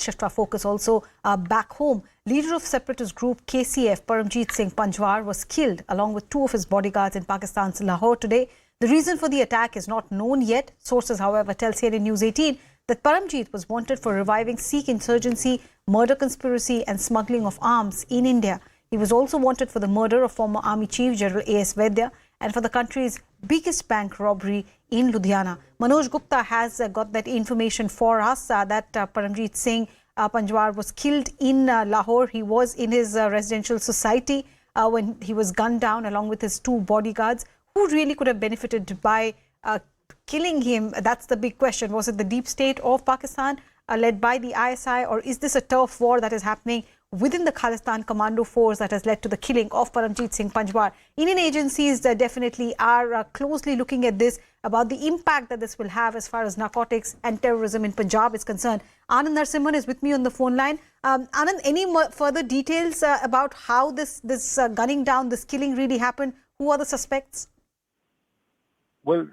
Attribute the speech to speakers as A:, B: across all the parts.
A: shift our focus also back home. Leader of separatist group KCF, Paramjeet Singh Panjwar, was killed along with 2 of his bodyguards in Pakistan's Lahore today. The reason for the attack is not known yet. Sources, however, tell CNN News 18 that Paramjeet was wanted for reviving Sikh insurgency, murder conspiracy and smuggling of arms in India. He was also wanted for the murder of former Army Chief General A.S. Vaidya and for the country's biggest bank robbery in Ludhiana. Manoj Gupta has got that information for us that Paramjeet Singh Panjwar was killed in Lahore. He was in his residential society when he was gunned down along with his 2 bodyguards. Who really could have benefited by killing him? That's the big question. Was it the deep state of Pakistan led by the ISI, or is this a turf war that is happening within the Khalistan Commando Force that has led to the killing of Paramjeet Singh Panjwar? Indian agencies definitely are closely looking at this, about the impact that this will have as far as narcotics and terrorism in Punjab is concerned. Anand Narasimhan is with me on the phone line. Anand, any further details about how this gunning down, this killing really happened? Who are the suspects?
B: Well,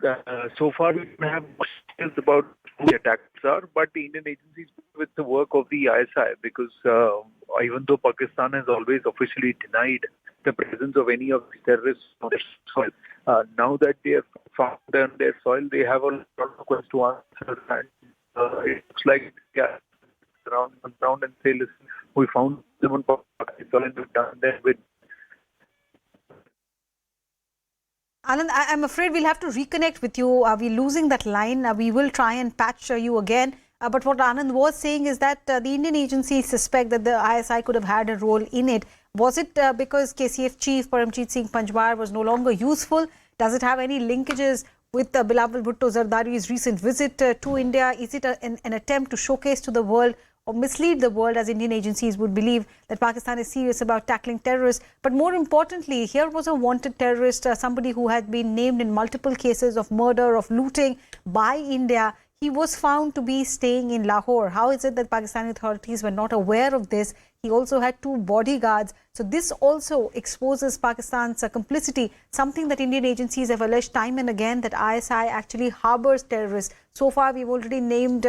B: so far we don't have much details about who the attackers are, but the Indian agencies with the work of the ISI, because even though Pakistan has always officially denied the presence of any of these terrorists on their soil, now that they have found on their soil, they have a lot of questions to answer, and it looks like around and say, listen, we found them on Pakistan soil and we've done that with.
A: Anand, I'm afraid we'll have to reconnect with you. We're losing that line. We will try and patch you again. But what Anand was saying is that the Indian agencies suspect that the ISI could have had a role in it. Was it because KCF chief Paramjeet Singh Panjwar was no longer useful? Does it have any linkages with Bilawal Bhutto Zardari's recent visit to India? Is it an attempt to showcase to the world or mislead the world, as Indian agencies would believe, that Pakistan is serious about tackling terrorists? But more importantly, here was a wanted terrorist, somebody who had been named in multiple cases of murder, of looting by India. He was found to be staying in Lahore. How is it that Pakistani authorities were not aware of this? He also had 2 bodyguards. So this also exposes Pakistan's complicity, something that Indian agencies have alleged time and again, that ISI actually harbors terrorists. So far, we've already named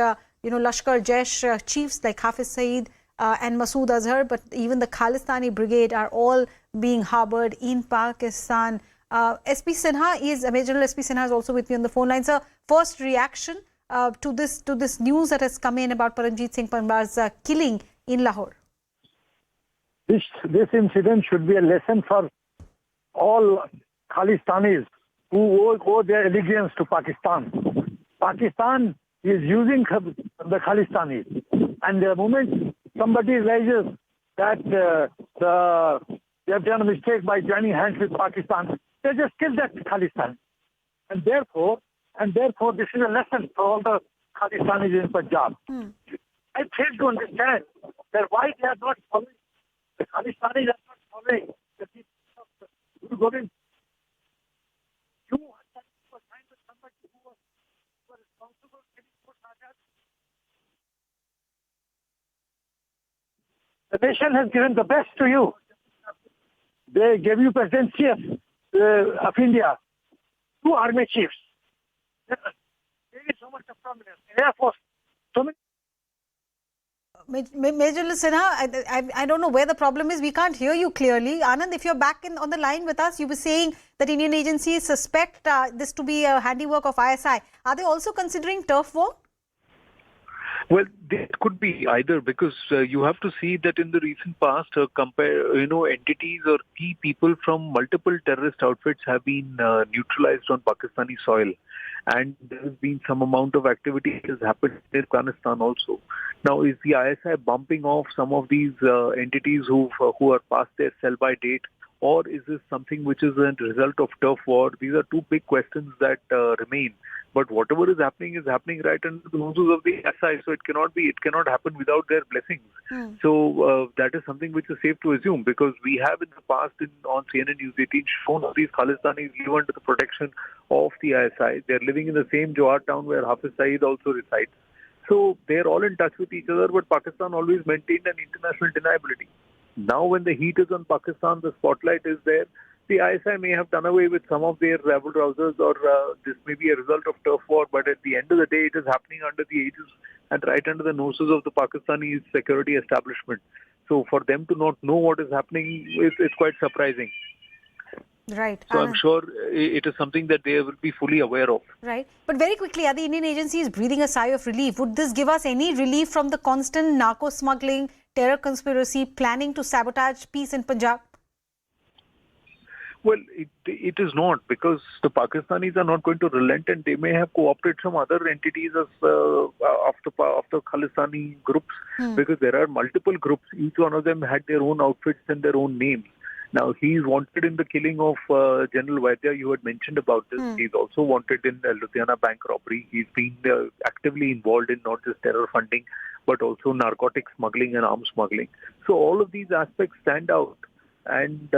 A: Lashkar Jaish chiefs like Hafiz Saeed and Masood Azhar, but even the Khalistani Brigade are all being harbored in Pakistan. SP Sinha Major General SP Sinha is also with me on the phone line. Sir, first reaction to this news that has come in about Paramjeet Singh Panjwar's killing in Lahore.
C: This incident should be a lesson for all Khalistanis who owe their allegiance to Pakistan. Pakistan is using the Khalistanis, and the moment somebody realizes that they have done a mistake by joining hands with Pakistan, they just kill that Khalistan. And therefore, this is a lesson for all the Khalistanis in Punjab. I fail to understand that why they are not following, the Khalistanis are not following the teachings of Guru Gobind. You were trying with somebody who was responsible for killing for Sajad. The nation has given the best to you. They gave you presidency of India, 2 army chiefs. There is so much of prominence. Air Force, so many.
A: Major Sinha, I don't know where the problem is. We can't hear you clearly. Anand, if you're back on the line with us, you were saying that Indian agencies suspect this to be a handiwork of ISI. Are they also considering turf war?
B: Well, it could be either, because you have to see that in the recent past, entities or key people from multiple terrorist outfits have been neutralized on Pakistani soil. And there has been some amount of activity that has happened in Afghanistan also. Now, is the ISI bumping off some of these entities who are past their sell-by date, or is this something which is a result of turf war? These are 2 big questions that remain. But whatever is happening right under the noses of the ISI, so it cannot happen without their blessings. So that is something which is safe to assume, because we have in the past on CNN News 18 shown how these Khalistanis live under the protection of the ISI. They are living in the same Jawar town where Hafiz Saeed also resides. So they are all in touch with each other, but Pakistan always maintained an international deniability. Now when the heat is on Pakistan, the spotlight is there. the ISI may have done away with some of their rabble-rousers, or this may be a result of turf war, but at the end of the day, it is happening under the aegis and right under the noses of the Pakistani security establishment. So for them to not know what is happening is quite surprising.
A: Right.
B: So I'm sure it is something that they will be fully aware of.
A: Right. But very quickly, are the Indian agencies breathing a sigh of relief? Would this give us any relief from the constant narco smuggling, terror conspiracy, planning to sabotage peace in Punjab?
B: Well, it is not, because the Pakistanis are not going to relent, and they may have cooperated from other entities of the Khalistani groups, because there are multiple groups. Each one of them had their own outfits and their own names. Now, he is wanted in the killing of General Vaidya. You had mentioned about this. He's also wanted in Ludhiana bank robbery. He's been actively involved in not just terror funding, but also narcotic smuggling and arms smuggling. So all of these aspects stand out. And,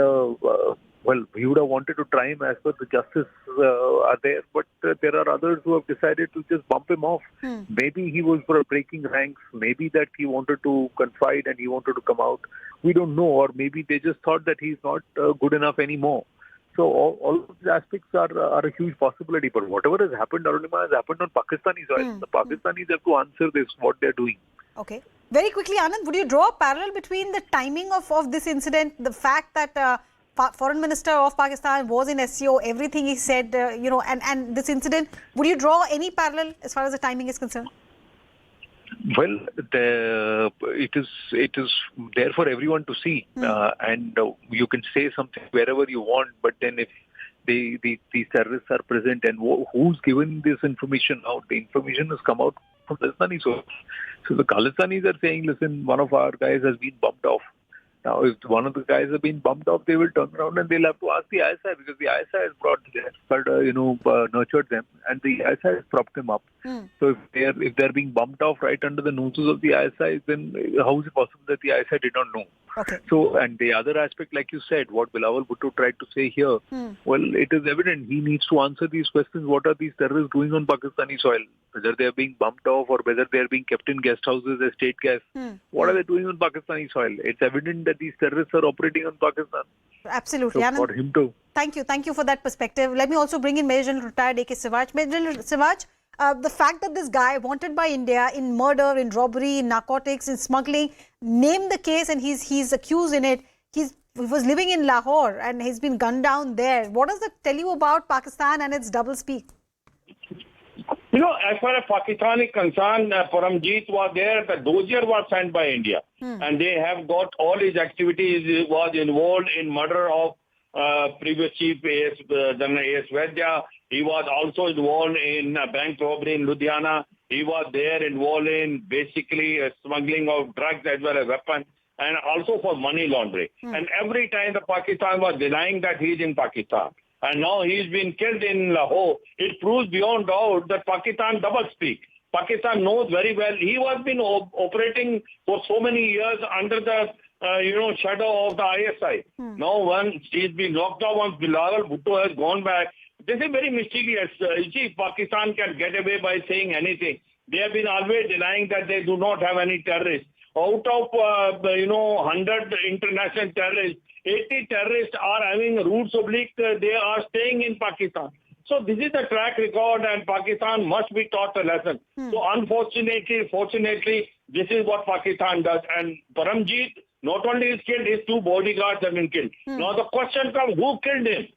B: well, we would have wanted to try him as per the justice are there, but there are others who have decided to just bump him off. Maybe he was for breaking ranks. Maybe that he wanted to confide and he wanted to come out. We don't know. Or maybe they just thought that he's not good enough anymore. So all of these aspects are a huge possibility. But whatever has happened, Arunima, has happened on Pakistani soil. The Pakistanis have to answer this, what they're doing.
A: Okay. Very quickly, Anand, would you draw a parallel between the timing of this incident, the fact that Foreign Minister of Pakistan was in SCO, everything he said, and this incident, would you draw any parallel as far as the timing is concerned?
B: Well, it is there for everyone to see, and you can say something wherever you want, but then if these terrorists are present, and who's given this information out? The information has come out from Khalistani sources. So the Khalistanis are saying, listen, one of our guys has been bumped off. Now, if one of the guys have been bumped off, they will turn around and they'll have to ask the ISI, because the ISI has brought nurtured them, and the ISI has propped them up. So if they're being bumped off right under the noses of the ISI, then how is it possible that the ISI did not know?
A: Okay.
B: So, and the other aspect, like you said, what Bilawal Bhutto tried to say here, well, it is evident he needs to answer these questions. What are these terrorists doing on Pakistani soil? Whether they are being bumped off or whether they are being kept in guest houses as state guests. What are they doing on Pakistani soil? It's evident that these terrorists are operating on Pakistan.
A: Absolutely.
B: So for him to...
A: Thank you for that perspective. Let me also bring in Major General retired A.K. Siraj. Major General Siraj, the fact that this guy wanted by India in murder, in robbery, in narcotics, in smuggling, named the case and he's accused in it. He was living in Lahore and he's been gunned down there. What does that tell you about Pakistan and its doublespeak?
D: You know, as far as Pakistan is concerned, Paramjeet was there. The dossier was sent by India, and they have got all his activities. He was involved in murder of previous chief General A.S. Vaidya. He was also involved in bank robbery in Ludhiana. He was there involved in basically smuggling of drugs as well as weapons, and also for money laundering. And every time the Pakistan was denying that he is in Pakistan. And now he's been killed in Lahore. It proves beyond doubt that Pakistan doublespeak. Pakistan knows very well. He was been operating for so many years under the shadow of the ISI. Now once he's been locked out, once Bilawal Bhutto has gone back, this is very mysterious. You see, Pakistan can get away by saying anything. They have been always denying that they do not have any terrorists. Out of 100 international terrorists, 80 terrorists are having roots oblique. They are staying in Pakistan. So this is the track record, and Pakistan must be taught a lesson. So unfortunately, fortunately, this is what Pakistan does. And Paramjeet not only is killed, his two bodyguards have been killed. Now the question comes, who killed him?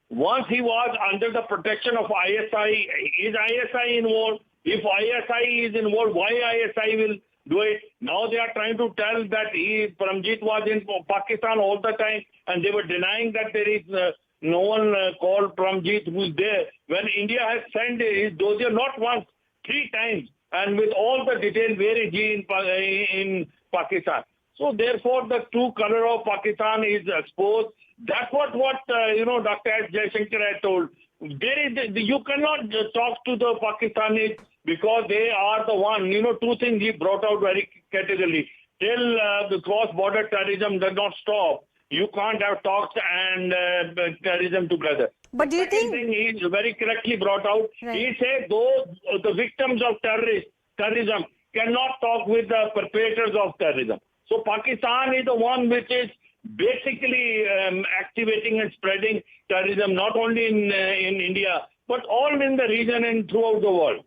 D: Once he was under the protection of ISI, is ISI involved? If ISI is involved, why ISI will do it? Now they are trying to tell that Paramjeet was in Pakistan all the time, and they were denying that there is no one called Paramjeet who is there. When India has sent his dossier not once, 3 times, and with all the details where is he in Pakistan. So therefore, the true color of Pakistan is exposed. That's what Dr. S. Jaishankar had told. You cannot talk to the Pakistanis because they are the one. Two things he brought out very categorically. Till the cross-border terrorism does not stop, you can't have talks and terrorism together.
A: But do you think...
D: He very correctly brought out. Right. He said the victims of terrorism cannot talk with the perpetrators of terrorism. So Pakistan is the one which is basically activating and spreading terrorism not only in India but all in the region and throughout the world.